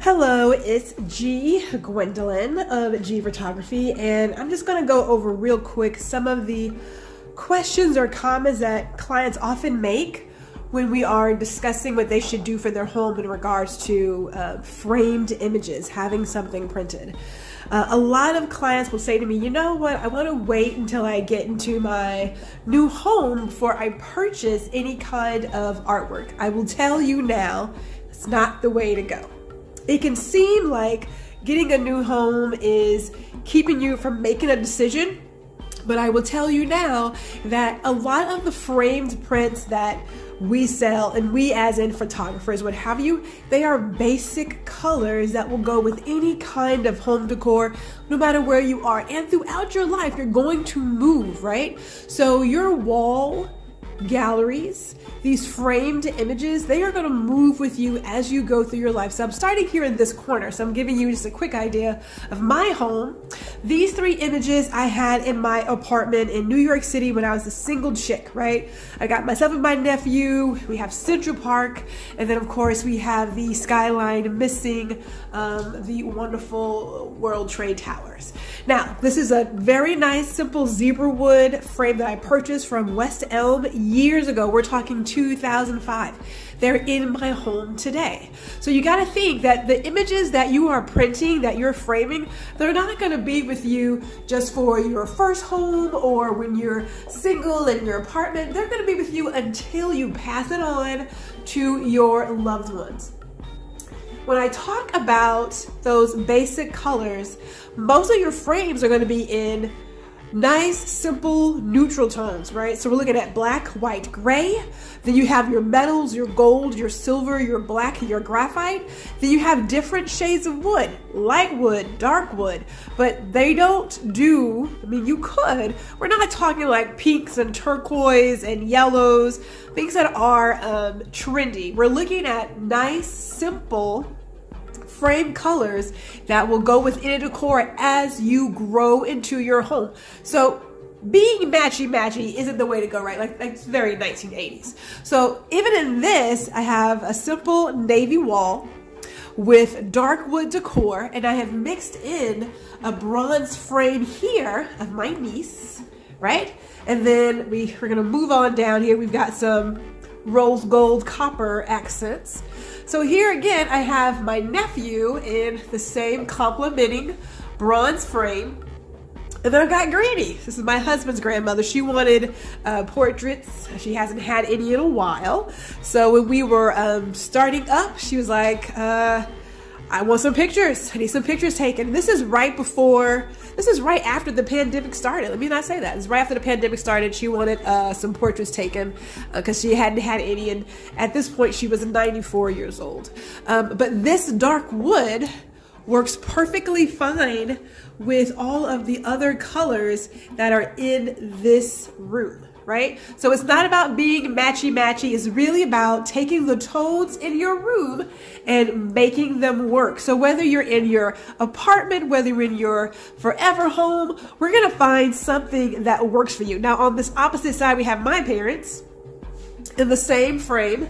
Hello, it's Gwendolyn of G Photography, and I'm just going to go over real quick some of the questions or comments that clients often make when we are discussing what they should do for their home in regards to framed images, having something printed. A lot of clients will say to me, you know what, I want to wait until I get into my new home before I purchase any kind of artwork. I will tell you now, it's not the way to go. It can seem like getting a new home is keeping you from making a decision, but I will tell you now that a lot of the framed prints that we sell, and we as in photographers, what have you, they are basic colors that will go with any kind of home decor, no matter where you are. And throughout your life, you're going to move, right? So your wall galleries, these framed images, they are going to move with you as you go through your life. So I'm starting here in this corner, so I'm giving you just a quick idea of my home. These three images I had in my apartment in New York City when I was a single chick, right? I got myself and my nephew, we have Central Park, and then of course we have the skyline missing the wonderful World Trade Towers. Now, this is a very nice, simple zebra wood frame that I purchased from West Elm years ago. We're talking 2005. They're in my home today. So you got to think that the images that you are printing, that you're framing, they're not going to be with you just for your first home or when you're single in your apartment. They're going to be with you until you pass it on to your loved ones. When I talk about those basic colors, most of your frames are going to be in nice, simple, neutral tones, right? So we're looking at black, white, gray. Then you have your metals, your gold, your silver, your black, your graphite. Then you have different shades of wood, light wood, dark wood, but they don't do, I mean, you could. We're not talking like pinks and turquoise and yellows, things that are trendy. We're looking at nice, simple, frame colors that will go with any decor as you grow into your home. So being matchy-matchy isn't the way to go, right? Like it's very 1980s. So even in this, I have a simple navy wall with dark wood decor, and I have mixed in a bronze frame here of my niece, right? And then we're gonna move on down here. We've got some rose gold copper accents. So here again, I have my nephew in the same complementing bronze frame. And then I've got Granny. This is my husband's grandmother. She wanted portraits. She hasn't had any in a while. So when we were starting up, she was like, I want some pictures. I need some pictures taken. This is right after the pandemic started. Let me not say that. It's right after the pandemic started. She wanted some portraits taken because she hadn't had any. And at this point, she was 94 years old. But this dark wood works perfectly fine with all of the other colors that are in this room, right? So it's not about being matchy-matchy. It's really about taking the tones in your room and making them work. So whether you're in your apartment, whether you're in your forever home, we're gonna find something that works for you. Now on this opposite side, we have my parents in the same frame.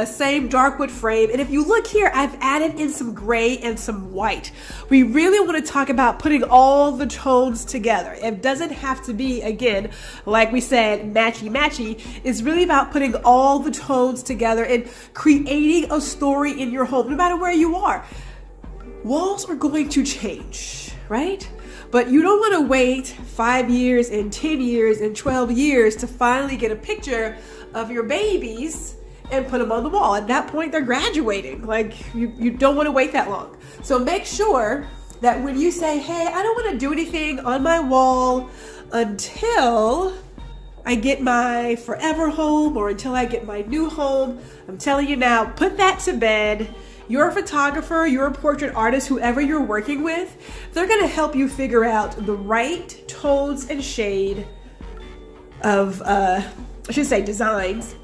Same dark wood frame. And if you look here, I've added in some gray and some white. We really want to talk about putting all the tones together. It doesn't have to be, again, like we said, matchy-matchy. It's really about putting all the tones together and creating a story in your home, no matter where you are. Walls are going to change, right? But you don't want to wait 5 years and 10 years and 12 years to finally get a picture of your babies and put them on the wall. At that point, they're graduating. Like, you don't want to wait that long. So make sure that when you say, hey, I don't want to do anything on my wall until I get my forever home or until I get my new home, I'm telling you now, put that to bed. Your photographer, your portrait artist, whoever you're working with, they're going to help you figure out the right tones and shade of, I should say designs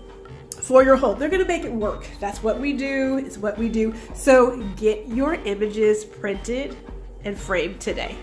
for your home. They're gonna make it work. That's what we do. It's what we do. So get your images printed and framed today.